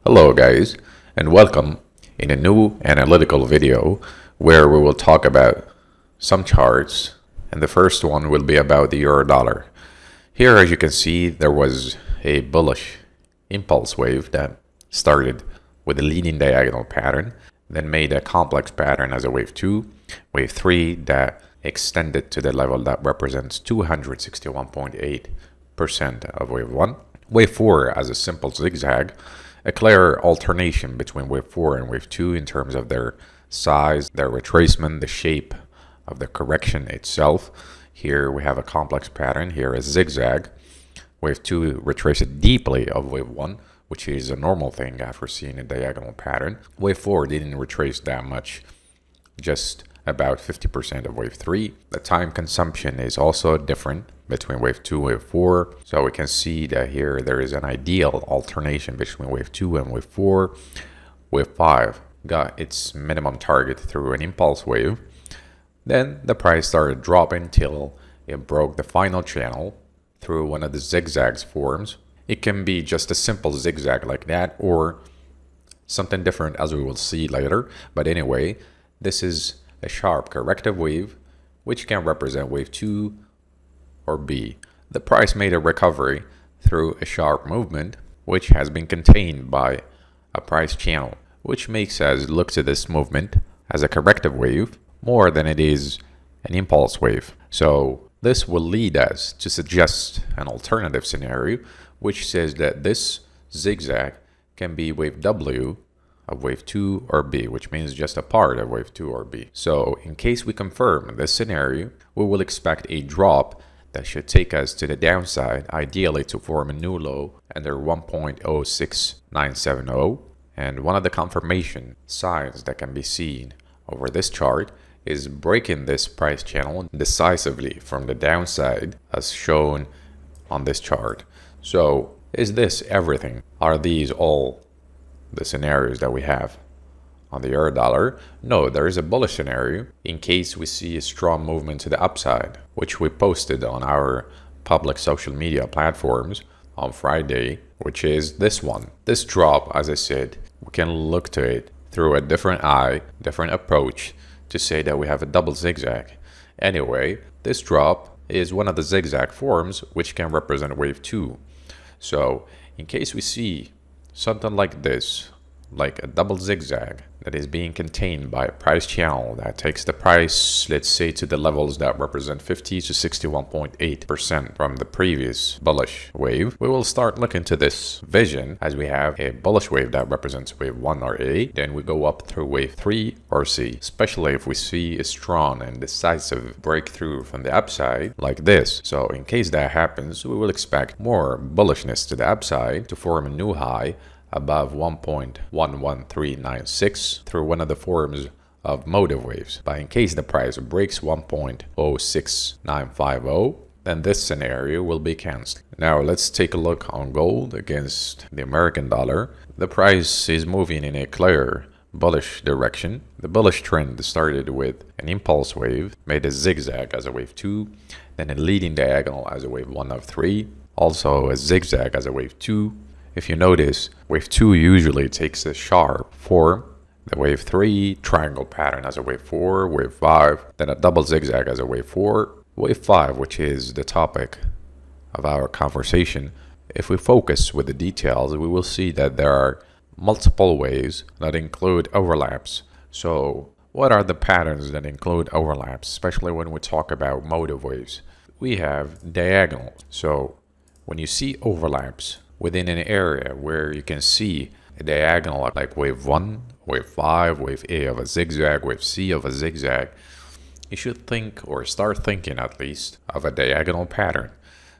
Hello guys, and welcome in a new analytical video where we will talk about some charts, and the first one will be about the euro dollar. Here, as you can see, there was a bullish impulse wave that started with a leading diagonal pattern, then made a complex pattern as a wave 2, wave 3 that extended to the level that represents 261.8% of wave 1, wave 4 as a simple zigzag, a clear alternation between wave 4 and wave 2 in terms of their size, their retracement, the shape of the correction itself. Here we have a complex pattern, here a zigzag. Wave 2 retraced deeply of wave 1, which is a normal thing after seeing a diagonal pattern. Wave 4 didn't retrace that much, just about 50% of wave 3. The time consumption is also different between wave 2 and wave 4. So we can see that here there is an ideal alternation between wave 2 and wave 4. Wave 5 got its minimum target through an impulse wave. Then the price started dropping till it broke the final channel through one of the zigzags forms. It can be just a simple zigzag like that or something different, as we will see later. But anyway, this is a sharp corrective wave, which can represent wave 2 or B. The price made a recovery through a sharp movement, which has been contained by a price channel, which makes us look to this movement as a corrective wave more than it is an impulse wave. So this will lead us to suggest an alternative scenario, which says that this zigzag can be wave W of wave 2 or B, which means just a part of wave 2 or B. So in case we confirm this scenario, we will expect a drop that should take us to the downside, ideally to form a new low under 1.06970. And one of the confirmation signs that can be seen over this chart is breaking this price channel decisively from the downside as shown on this chart. So is this everything? Are these all the scenarios that we have on the euro dollar? No, there is a bullish scenario in case we see a strong movement to the upside, which we posted on our public social media platforms on Friday, which is this one. This drop, as I said, we can look to it through a different eye, different approach to say that we have a double zigzag. Anyway, this drop is one of the zigzag forms which can represent wave 2. So in case we see something like this, like a double zigzag that is being contained by a price channel that takes the price, let's say, to the levels that represent 50 to 61.8% from the previous bullish wave, we will start looking to this vision as we have a bullish wave that represents wave 1 or A, then we go up through wave 3 or C, especially if we see a strong and decisive breakthrough from the upside like this. So in case that happens, we will expect more bullishness to the upside to form a new high above 1.11396 through one of the forms of motive waves. But in case the price breaks 1.06950, then this scenario will be cancelled. Now let's take a look on gold against the American dollar. The price is moving in a clear bullish direction. The bullish trend started with an impulse wave, made a zigzag as a wave 2, then a leading diagonal as a wave 1 of 3, also a zigzag as a wave 2. If you notice, wave 2 usually takes a sharp form, the wave 3 triangle pattern as a wave 4, wave 5, then a double zigzag as a wave 4, wave 5, which is the topic of our conversation. If we focus with the details, we will see that there are multiple waves that include overlaps. So what are the patterns that include overlaps, especially when we talk about motive waves? We have diagonal. So when you see overlaps within an area where you can see a diagonal like wave 1, wave 5, wave A of a zigzag, wave C of a zigzag, you should think, or start thinking at least, of a diagonal pattern.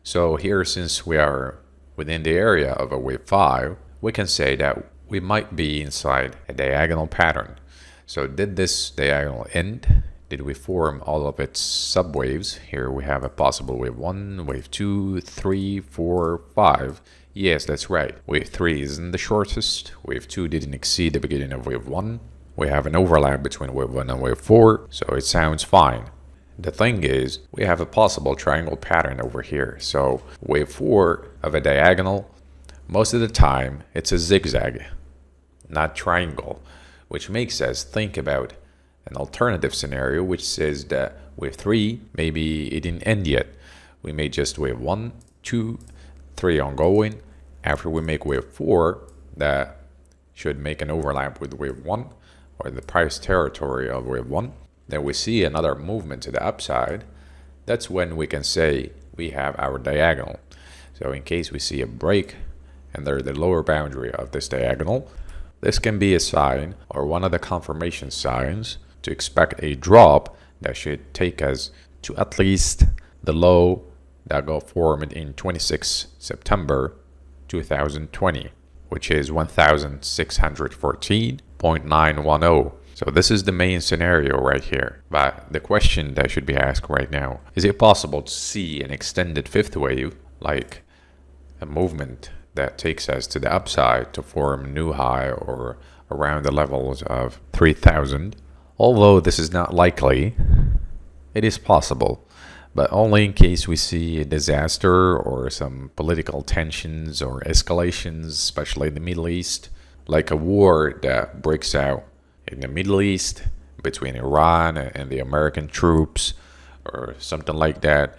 So here, since we are within the area of a wave 5, we can say that we might be inside a diagonal pattern. So did this diagonal end? Did we form all of its subwaves? Here we have a possible wave 1, wave 2, 3, 4, 5. Yes, that's right. Wave 3 isn't the shortest. Wave 2 didn't exceed the beginning of wave 1. We have an overlap between wave 1 and wave 4, so it sounds fine. The thing is, we have a possible triangle pattern over here. So wave 4 of a diagonal, most of the time it's a zigzag. not triangle, which makes us think about an alternative scenario which says that wave 3, maybe it didn't end yet. We may just wave 1, 2, 3 ongoing. After we make wave 4, that should make an overlap with wave 1 or the price territory of wave 1. Then we see another movement to the upside. That's when we can say we have our diagonal. So in case we see a break under the lower boundary of this diagonal, this can be a sign or one of the confirmation signs to expect a drop that should take us to at least the low that got formed in 26 September 2020, which is 1614.910. So this is the main scenario right here. But the question that should be asked right now, is it possible to see an extended fifth wave, like a movement that takes us to the upside to form a new high or around the levels of 3000? Although this is not likely, it is possible, but only in case we see a disaster or some political tensions or escalations, especially in the Middle East, like a war that breaks out in the Middle East between Iran and the American troops or something like that.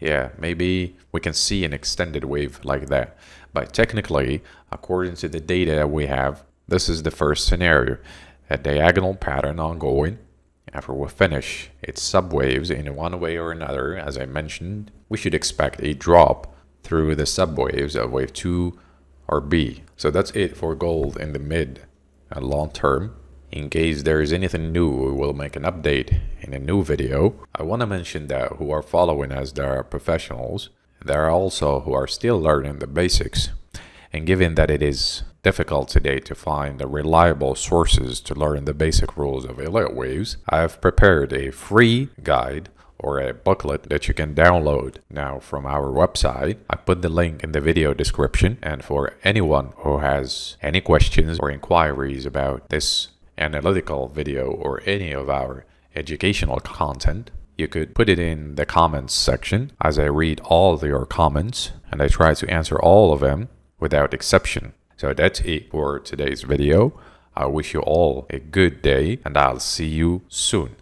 Yeah, maybe we can see an extended wave like that. But technically, according to the data we have, this is the first scenario. A diagonal pattern ongoing. After we finish its subwaves in one way or another, as I mentioned, we should expect a drop through the subwaves of wave 2 or B. So that's it for gold in the mid and long term. In case there is anything new, we will make an update in a new video. I want to mention that who are following us, there are professionals. There are also who are still learning the basics. And given that it is difficult today to find the reliable sources to learn the basic rules of Elliott waves, I have prepared a free guide or a booklet that you can download now from our website. I put the link in the video description, and for anyone who has any questions or inquiries about this analytical video or any of our educational content, you could put it in the comments section, as I read all of your comments and I try to answer all of them without exception. So that's it for today's video. I wish you all a good day and I'll see you soon.